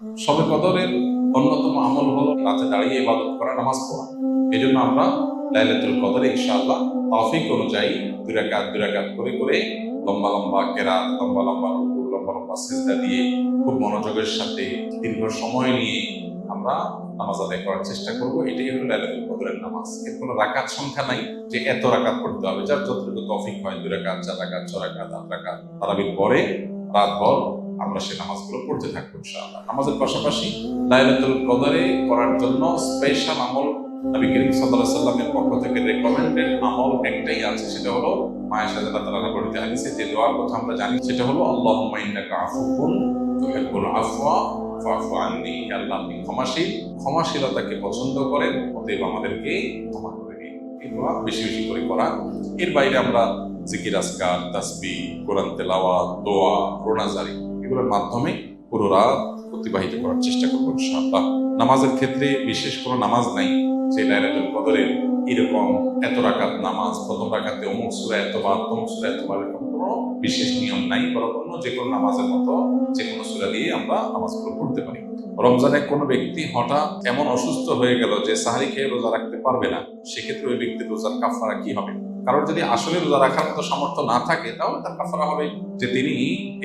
শবে কদরের অন্যতম আমল হলো রাতে দাঁড়িয়ে ইবাদত করা, নামাজ পড়া। এই জন্য আমরা লাইলাতুল কদরে ইনশাআল্লাহ তৌফিক অনুযায়ী দুই রাকাত করে করে লম্বা লম্বা কেরাত, লম্বা লম্বা রুকু, লম্বা লম্বা সিজদা দিয়ে খুব মনোযোগের সাথে দীর্ঘ সময় নিয়ে আমরা নামাজ আদায় করার চেষ্টা করব। এটাই হলো লাইলাতুল কদরের নামাজ। এর কোনো রাকাত সংখ্যা নাই যে এত রাকাত পড়তে হবে, যার যতটুকু তৌফিক হয়, 2 রাকাত, 4 রাকাত, 6 রাকাত, 8 রাকাত তারাবির পরে রাতভর আমরা সেই নামাজগুলো পড়তে থাকবো ইনশাআল্লাহ। নামাজের পাশাপাশি লাইলাতুল কদরে করার জন্য স্পেশাল আমল নবী করিম সাল্লাল্লাহু আলাইহি ওয়াসাল্লামের পক্ষ থেকে রেকমেন্ডেড আমল একটাই আছে, সেটা হলো মায়েশা রাদিয়াল্লাহু তাআলা বর্ণিত হাদিসে যে দোয়ার কথা আমরা জানি, সেটা হলো আল্লাহুম্মা ইন্নাকা আফুউন তুহিব্বুল আফওয়া ফাফু আন্নি। আল্লাহ আপনি ক্ষমাশীল, ক্ষমাশীলতাকে পছন্দ করেন, অতএব আমাদেরকে ক্ষমা করে দিন। এই দোয়া বেশি বেশি করে করা। এর বাইরে আমরা জিকির, আজকার, তাসবিহ, কোরআন তেলাওয়াত, দোয়া, রোনাজারি এগুলোর মাধ্যমে পুরো রাত অতিবাহিত করার চেষ্টা করবো ইনশাআল্লাহ। নামাজের ক্ষেত্রে বিশেষ কোনো নামাজ নাই যে লাইলাতুল কদরের এরকম এত রাকাত নামাজ, প্রথম রাকাতে অমুক সূরা এতবার, তমুক সূরা এতবার, এরকম কোনো বিশেষ নিয়ম নাই। বরং অন্য যে কোনো নামাজের মতো যে কোনো সূরা দিয়ে আমরা নামাজগুলো পড়তে পারি। রমজানে কোনো ব্যক্তি হঠাৎ এমন অসুস্থ হয়ে গেল যে সাহারি খেয়ে রোজা রাখতে পারবে না, সেক্ষেত্রে ওই ব্যক্তির রোজার কাফারা কি হবে? কারণ যদি আসলে রোজা রাখার মতো সামর্থ্য না থাকে, তাহলে তার কাফারা হবে যে তিনি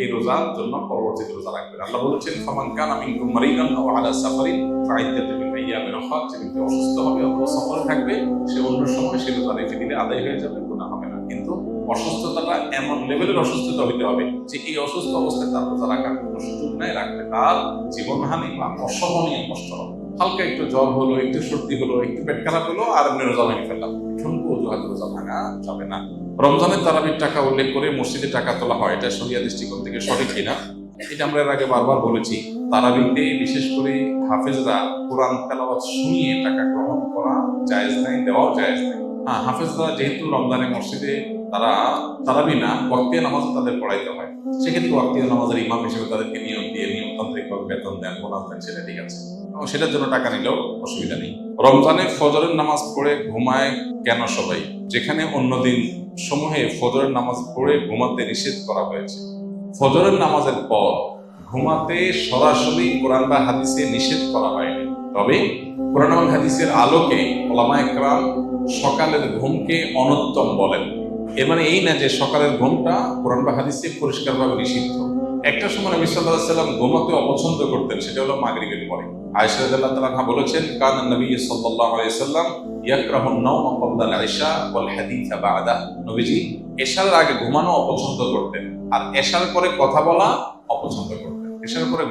এই রোজার জন্য পরবর্তীতে রোজা রাখবেন। আল্লাহ বলেছেন, ফামান কানা মিনকুম মারিদান আও আলা সাফারিন ফাইদ্দাতুম মিন আইয়ামিন উখরা। যে ব্যক্তি অসুস্থ হবে অথবা সফরে থাকবে, সে অন্য সময় সে রোজা রেখে দিলে আদায় হয়ে যাবে, গুনাহ হবে না। কিন্তু অসুস্থতাটা এমন লেভেলের অসুস্থতা হইতে হবে যে এই অসুস্থ অবস্থায় তার রোজা রাখার কোনো সুযোগ নাই, রাখলে তার জীবনহানি বা অসহনীয় কষ্ট হবে। হালকা একটু জ্বর হলো, একটু সর্দি হলো, একটু পেট খারাপ হলো, আর এমনি রোজা ভেঙে ফেললাম, ঠুনকু অজুহাত রোজা ভাঙা যাবে না। রমজানের তারাবির টাকা উল্লেখ করে মসজিদে টাকা তোলা হয়, এটা শরিয়া দৃষ্টিকোণ থেকে সঠিক কিনা এটা আমরা এর আগে বারবার বলেছি। তারাবিতে বিশেষ করে হাফেজরা কোরআন তেলাওয়াত শুনিয়ে টাকা গ্রহণ করা জায়েজ নাই, দেওয়াও জায়েজ নাই। হ্যাঁ, হাফেজরা যেহেতু রমজানে মসজিদে তারা তারাবি না, ওয়াক্তিয়া নামাজ তাদের পড়াইতে হয়, সেক্ষেত্রে ওয়াক্তিয়া নামাজের ইমাম হিসেবে তাদেরকে নিয়োগ দিয়ে নিয়মতান্ত্রিকভাবে বেতন দেন, বোনাস দেন, সেটা ঠিক আছে, এবং সেটার জন্য টাকা নিলেও অসুবিধা নেই। রমজানে ফজরের নামাজ পড়ে ঘুমায় কেন সবাই, যেখানে অন্যদিন সমূহে ফজরের নামাজ পড়ে ঘুমাতে নিষেধ করা হয়েছে? ফজরের নামাজের পর ঘুমাতে সরাসরি কোরআন বা হাদিসে নিষেধ করা হয়নি, তবে কোরআন এবং হাদিসের আলোকে উলামায়ে কেরাম সকালের ঘুমকে অনুত্তম বলেন। এর মানে এই না যে সকালের ঘুমটা কোরআন বা হাদিসে পরিষ্কারভাবে নিষিদ্ধ। একটা সময় নবী সাল্লাল্লাহু আলাইহি ওয়াসাল্লাম ঘুমাতে অপছন্দ করতেন, সেটা হলো মাগরিবের পরে। আয়েশা রাদিয়াল্লাহু তাআলা আনহা বলেছেন, কানা নবী সাল্লাল্লাহু আলাইহি ওয়াসাল্লাম ইয়াকরাহু আন-নাওমা ক্বাবলা আল-ইশা ওয়াল হাদিসা বা'দা। নবীজি এশার আগে ঘুমানো অপছন্দ করতেন, আর এশার পরে কথা বলা অপছন্দ করতেন। এশার পরে